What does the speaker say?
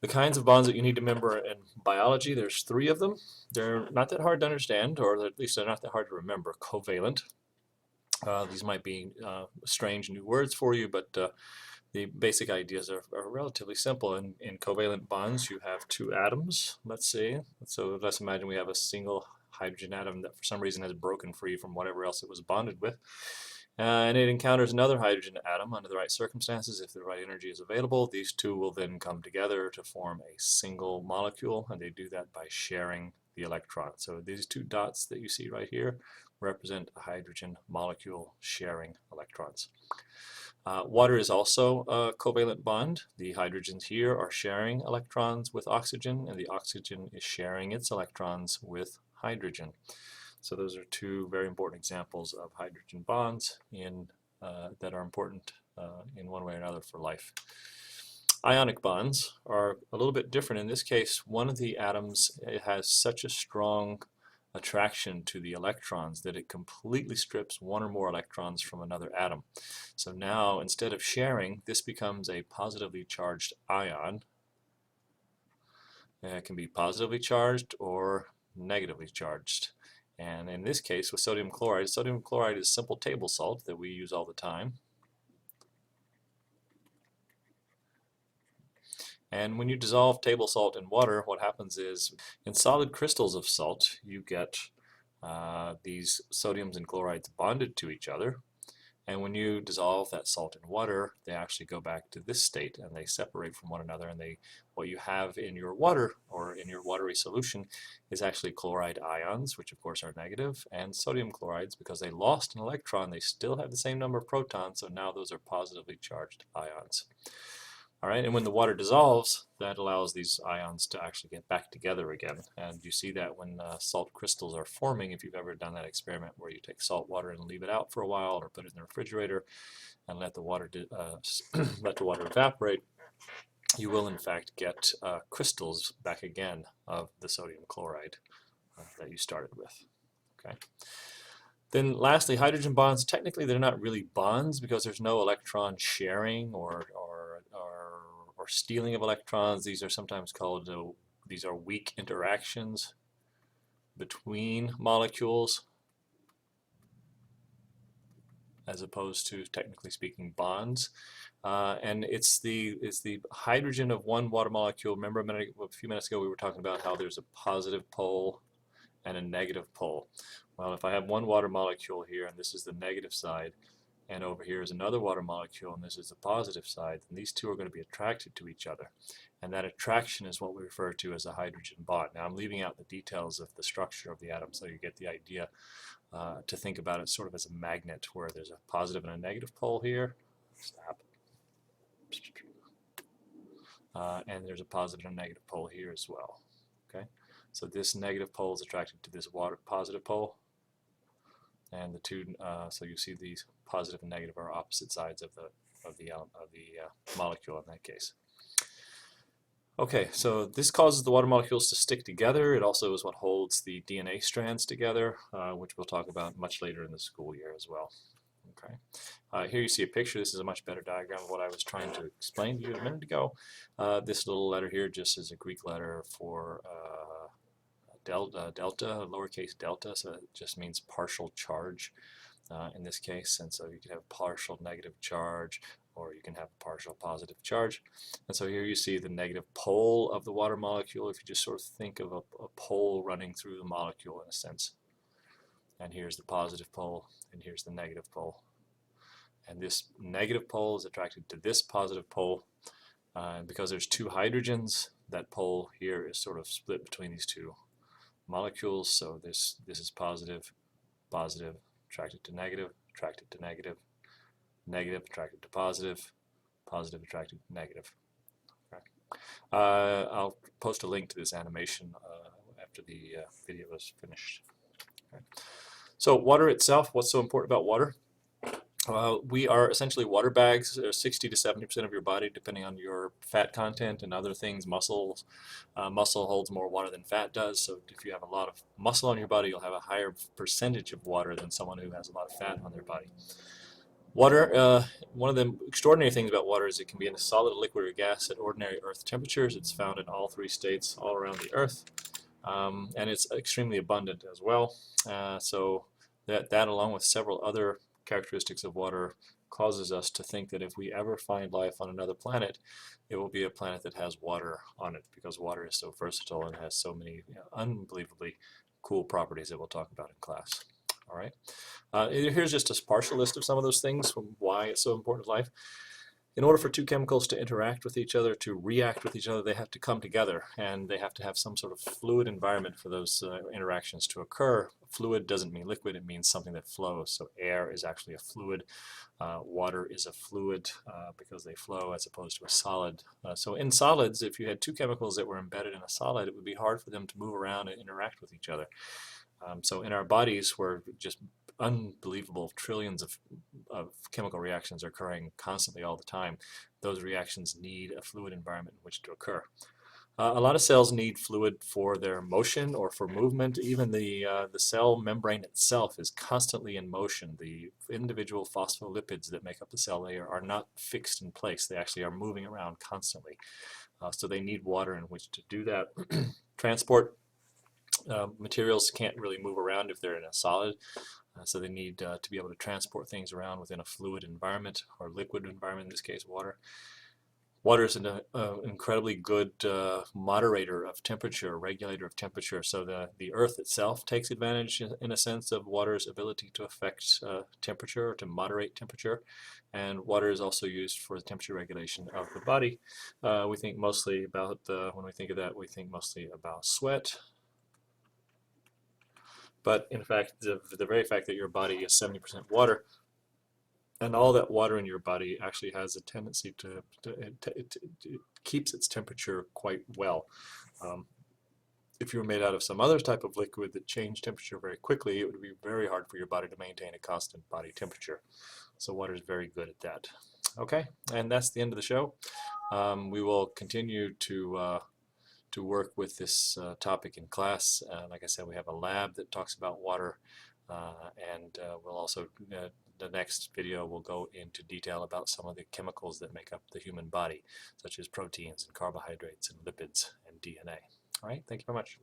The kinds of bonds that you need to remember in biology, there's 3 of them. They're not that hard to understand, or at least they're not that hard to remember. Covalent. These might be strange new words for you, but the basic ideas are relatively simple. In covalent bonds, you have 2 atoms, let's see. So let's imagine we have a single hydrogen atom that for some reason has broken free from whatever else it was bonded with. And it encounters another hydrogen atom under the right circumstances. If the right energy is available, these 2 will then come together to form a single molecule, and they do that by sharing the electron. So these 2 dots that you see right here represent a hydrogen molecule sharing electrons. Water is also a covalent bond. The hydrogens here are sharing electrons with oxygen, and the oxygen is sharing its electrons with hydrogen. So those are 2 very important examples of hydrogen bonds that are important in one way or another for life. Ionic bonds are a little bit different. In this case, one of the atoms has such a strong attraction to the electrons that it completely strips 1 or more electrons from another atom. So now, instead of sharing, this becomes a positively charged ion. And it can be positively charged or negatively charged. And in this case, with sodium chloride is simple table salt that we use all the time. And when you dissolve table salt in water, what happens is, in solid crystals of salt, you get these sodiums and chlorides bonded to each other. And when you dissolve that salt in water, they actually go back to this state and they separate from one another. And what you have in your water, or in your watery solution, is actually chloride ions, which of course are negative, and sodium chlorides. Because they lost an electron, they still have the same number of protons, so now those are positively charged ions. All right, and when the water dissolves, that allows these ions to actually get back together again. And you see that when salt crystals are forming, if you've ever done that experiment where you take salt water and leave it out for a while, or put it in the refrigerator and let the water evaporate, you will in fact get crystals back again of the sodium chloride that you started with. Okay. Then lastly, hydrogen bonds, technically they're not really bonds because there's no electron sharing or stealing of electrons. These are sometimes called, these are weak interactions between molecules, as opposed to, technically speaking, bonds. And it's the hydrogen of one water molecule. Remember a few minutes ago we were talking about how there's a positive pole and a negative pole. Well, if I have one water molecule here, and this is the negative side, and over here is another water molecule, and this is the positive side, then these 2 are going to be attracted to each other. And that attraction is what we refer to as a hydrogen bond. Now, I'm leaving out the details of the structure of the atom so you get the idea to think about it sort of as a magnet, where there's a positive and a negative pole here. Snap. And there's a positive and a negative pole here as well. Okay, so this negative pole is attracted to this positive pole, and the 2. So you see these positive and negative are opposite sides of the molecule in that case. Okay, so this causes the water molecules to stick together. It also is what holds the DNA strands together, which we'll talk about much later in the school year as well. Okay. Here you see a picture. This is a much better diagram of what I was trying to explain to you a minute ago. This little letter here just is a Greek letter for delta, lowercase delta, so it just means partial charge in this case. And so you can have partial negative charge, or you can have a partial positive charge. And so here you see the negative pole of the water molecule, if you just sort of think of a pole running through the molecule in a sense. And here's the positive pole, and here's the negative pole. And this negative pole is attracted to this positive pole. And because there's 2 hydrogens, that pole here is sort of split between these 2 molecules. So this is positive, positive, attracted to negative, attracted to negative, negative attracted to positive, positive attracted to negative. Okay. I'll post a link to this animation after the video is finished. Okay. So water itself, what's so important about water? We are essentially water bags. 60 to 70% of your body, depending on your fat content and other things. Muscle holds more water than fat does, so if you have a lot of muscle on your body, you'll have a higher percentage of water than someone who has a lot of fat on their body. Water, one of the extraordinary things about water is it can be in a solid, liquid, or gas at ordinary Earth temperatures. It's found in all 3 states all around the Earth, and it's extremely abundant as well. So that along with several other characteristics of water causes us to think that if we ever find life on another planet, it will be a planet that has water on it, because water is so versatile and has so many unbelievably cool properties that we'll talk about in class. All right. Here's just a partial list of some of those things from why it's so important to life. In order for 2 chemicals to interact with each other, to react with each other, they have to come together, and they have to have some sort of fluid environment for those interactions to occur. Fluid doesn't mean liquid, it means something that flows. So air is actually a fluid. Water is a fluid because they flow as opposed to a solid. So in solids, if you had 2 chemicals that were embedded in a solid, it would be hard for them to move around and interact with each other. So in our bodies, where just unbelievable trillions of chemical reactions are occurring constantly all the time, those reactions need a fluid environment in which to occur. A lot of cells need fluid for their motion or for movement. Even the cell membrane itself is constantly in motion. The individual phospholipids that make up the cell layer are not fixed in place. They actually are moving around constantly. So they need water in which to do that. Transport materials can't really move around if they're in a solid, so they need to be able to transport things around within a fluid environment, or liquid environment, in this case water. Water is an incredibly good moderator of temperature, regulator of temperature, so the Earth itself takes advantage, in a sense, of water's ability to affect temperature, or to moderate temperature, and water is also used for the temperature regulation of the body. We think mostly about, when we think of that, we think mostly about sweat. But in fact, the very fact that your body is 70% water, and all that water in your body actually has a tendency to it keeps its temperature quite well. If you were made out of some other type of liquid that changed temperature very quickly, it would be very hard for your body to maintain a constant body temperature. So water is very good at that. Okay, and that's the end of the show. We will continue to work with this topic in class. Like I said, we have a lab that talks about water, and we'll also, the next video will go into detail about some of the chemicals that make up the human body, such as proteins and carbohydrates and lipids and DNA. All right, thank you very much.